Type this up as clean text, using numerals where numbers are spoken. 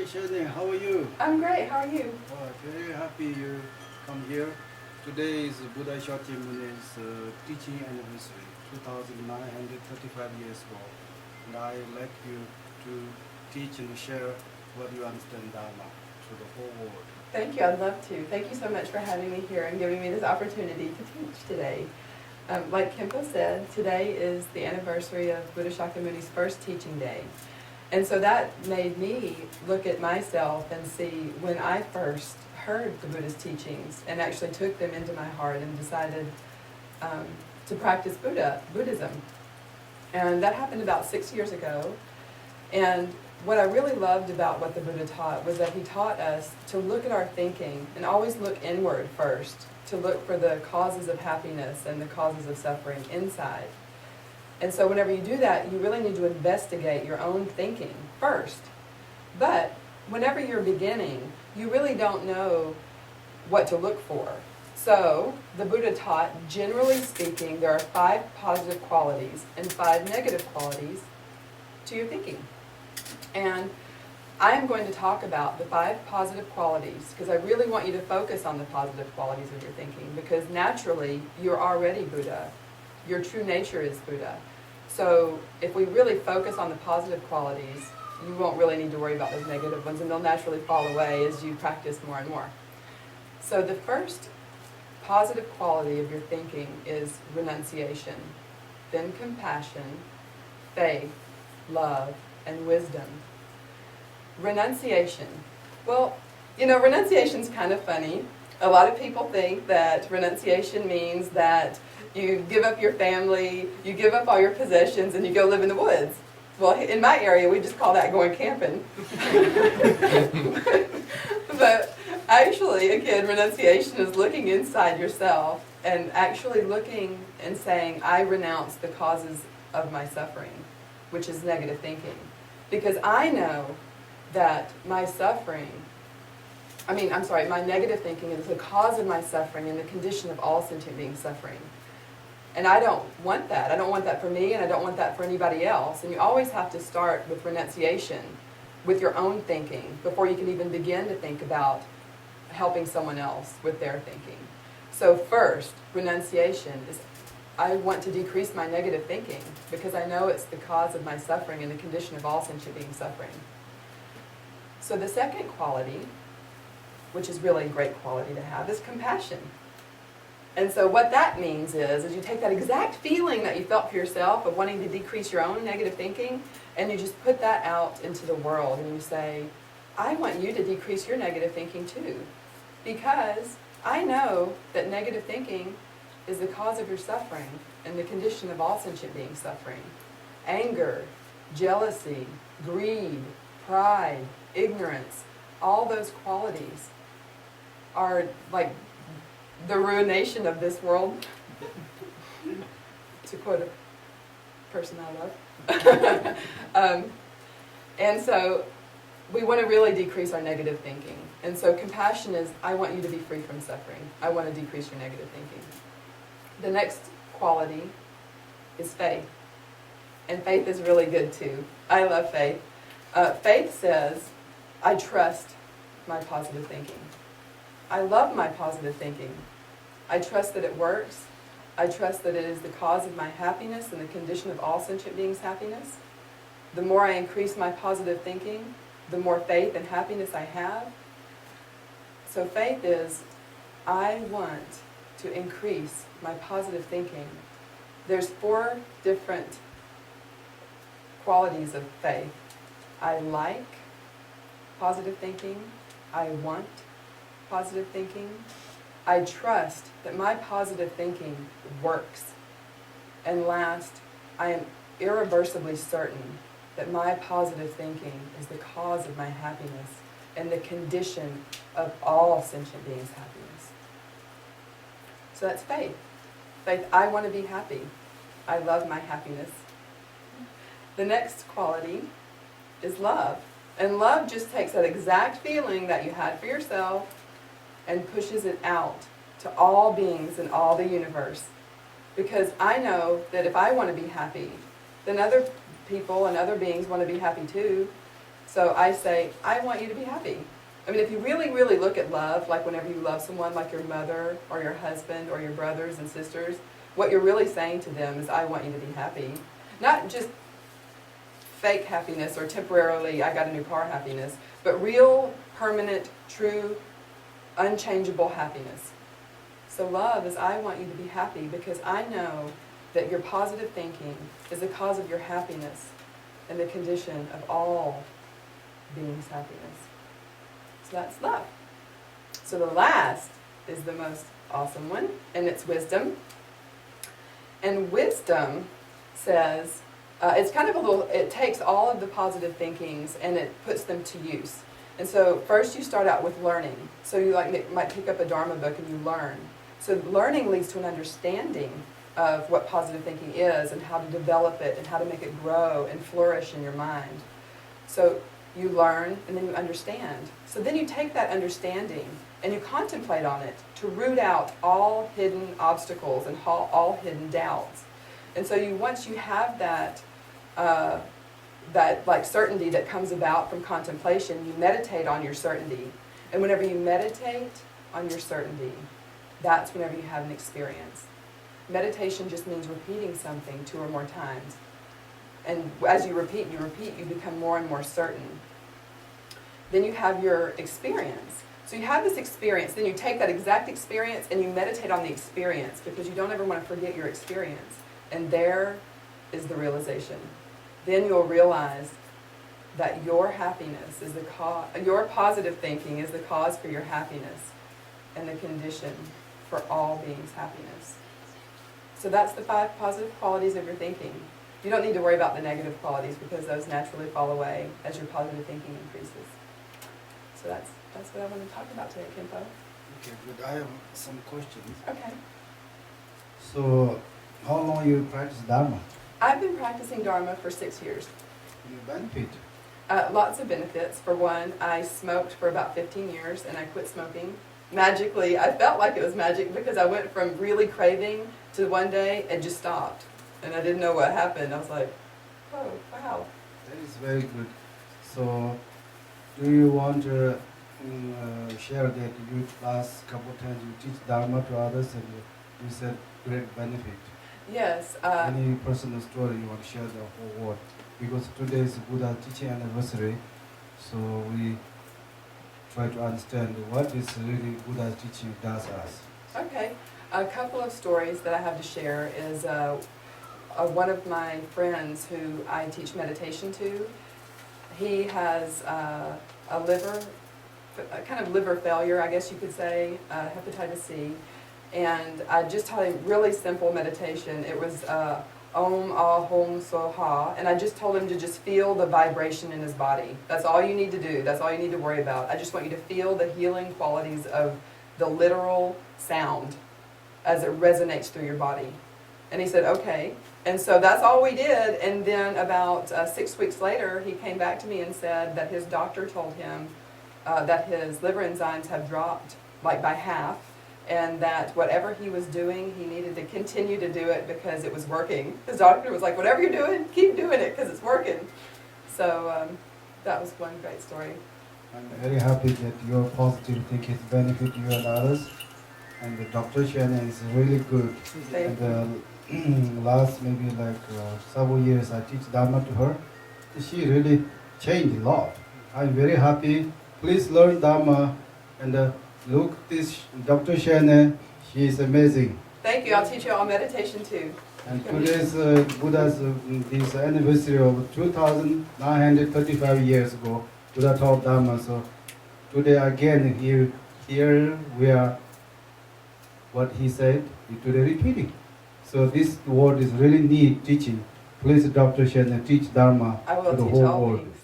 Shannon, how are you? I'm great. How are you? Very happy you come here. Today is Buddha Shakyamuni's teaching anniversary, 2,935 years ago. And I like you to teach and share what you understand Dharma to the whole world. Thank you. I'd love to. Thank you so much for having me here and giving me this opportunity to teach today. Like Kempo said, today is the anniversary of Buddha Shakyamuni's first teaching day. And so that made me look at myself and see when I first heard the Buddha's teachings and actually took them into my heart and decided to practice Buddhism. And that happened about 6 years ago. And what I really loved about what the Buddha taught was that he taught us to look at our thinking and always look inward first, to look for the causes of happiness and the causes of suffering inside. And so whenever you do that, you really need to investigate your own thinking first. But whenever you're beginning, you really don't know what to look for. So the Buddha taught, generally speaking, there are 5 positive qualities and 5 negative qualities to your thinking. And I'm going to talk about the 5 positive qualities because I really want you to focus on the positive qualities of your thinking, because naturally you're already Buddha. Your true nature is Buddha. So if we really focus on the positive qualities, you won't really need to worry about those negative ones, and they'll naturally fall away as you practice more and more. So the first positive quality of your thinking is renunciation, then compassion, faith, love, and wisdom. Renunciation. Well, renunciation's kind of funny. A lot of people think that renunciation means that you give up your family, you give up all your possessions, and you go live in the woods. Well, in my area, we just call that going camping. But actually, again, renunciation is looking inside yourself and actually looking and saying, I renounce the causes of my suffering, which is negative thinking. Because I know that my negative thinking is the cause of my suffering and the condition of all sentient beings suffering. And I don't want that. I don't want that for me, and I don't want that for anybody else. And you always have to start with renunciation, with your own thinking, before you can even begin to think about helping someone else with their thinking. So first, renunciation is, I want to decrease my negative thinking because I know it's the cause of my suffering and the condition of all sentient beings suffering. So the second quality, which is really a great quality to have, is compassion. And so what that means is you take that exact feeling that you felt for yourself of wanting to decrease your own negative thinking, and you just put that out into the world, and you say, I want you to decrease your negative thinking too, because I know that negative thinking is the cause of your suffering and the condition of all sentient beings suffering. Anger, jealousy, greed, pride, ignorance, all those qualities are like the ruination of this world, to quote a person I love. And so we want to really decrease our negative thinking. And so compassion is, I want you to be free from suffering. I want to decrease your negative thinking. The next quality is faith. And faith is really good too. I love faith. Faith says, I trust my positive thinking. I love my positive thinking. I trust that it works. I trust that it is the cause of my happiness and the condition of all sentient beings' happiness. The more I increase my positive thinking, the more faith and happiness I have. So faith is, I want to increase my positive thinking. There's 4 different qualities of faith. I like positive thinking. I want positive thinking. I trust that my positive thinking works. And last, I am irreversibly certain that my positive thinking is the cause of my happiness and the condition of all sentient beings' happiness. So that's faith. Faith, I want to be happy. I love my happiness. The next quality is love. And love just takes that exact feeling that you had for yourself and pushes it out to all beings in all the universe. Because I know that if I want to be happy, then other people and other beings want to be happy too. So I say, I want you to be happy. I mean, if you really, really look at love, like whenever you love someone, like your mother or your husband or your brothers and sisters, what you're really saying to them is, I want you to be happy. Not just fake happiness or temporarily, I got a new car happiness, but real, permanent, true, unchangeable happiness. So love is, I want you to be happy because I know that your positive thinking is the cause of your happiness and the condition of all beings' happiness. So that's love. So the last is the most awesome one, and it's wisdom. And wisdom says, it's kind of a little, it takes all of the positive thinkings and it puts them to use. And so first you start out with learning. So you might pick up a Dharma book and you learn. So learning leads to an understanding of what positive thinking is and how to develop it and how to make it grow and flourish in your mind. So you learn and then you understand. So then you take that understanding and you contemplate on it to root out all hidden obstacles and all hidden doubts. And so once you have that like certainty that comes about from contemplation, you meditate on your certainty. And whenever you meditate on your certainty, that's whenever you have an experience. Meditation just means repeating something 2 or more times. And as you repeat, you become more and more certain. Then you have your experience. So you have this experience, then you take that exact experience and you meditate on the experience because you don't ever want to forget your experience. And there is the realization. Then you'll realize that your happiness is the cause, your positive thinking is the cause for your happiness and the condition for all beings' happiness. So that's the 5 positive qualities of your thinking. You don't need to worry about the negative qualities because those naturally fall away as your positive thinking increases. So that's what I want to talk about today, Kempo. Okay, good. I have some questions. Okay. So, how long you practice Dharma? I've been practicing Dharma for 6 years. You benefit? Lots of benefits. For one, I smoked for about 15 years and I quit smoking. Magically, I felt like it was magic because I went from really craving to one day it just stopped. And I didn't know what happened. I was like, oh, wow. That is very good. So, do you want to share that you last couple of times you teach Dharma to others and you said great benefit? Yes. Any personal story you want to share the whole world? Because today is Buddha teaching anniversary, so we try to understand what is really Buddha's teaching does us. Okay. A couple of stories that I have to share is one of my friends who I teach meditation to. He has a kind of liver failure, I guess you could say, hepatitis C. And I just taught him really simple meditation. It was Om Ahom Soha, and I just told him to just feel the vibration in his body. That's all you need to do. That's all you need to worry about. I just want you to feel the healing qualities of the literal sound as it resonates through your body. And he said, okay. And so that's all we did. And then about 6 weeks later, he came back to me and said that his doctor told him that his liver enzymes have dropped like by half, and that whatever he was doing, he needed to continue to do it because it was working. His doctor was like, whatever you're doing, keep doing it because it's working. So that was one great story. I'm very happy that your positive thinking benefit you and others. And Dr. Shannon is really good. And last maybe like several years I teach Dharma to her. She really changed a lot. I'm very happy. Please learn Dharma and look this Dr. Shannon. She is amazing. Thank you. I'll teach you all meditation too. And today's Buddha's this anniversary of 2,935 years ago. Buddha taught Dharma. So today again here we are. What he said, we today repeating. So this word is really neat teaching. Please, Dr. Shannon, teach Dharma I will to the teach whole all world. beings.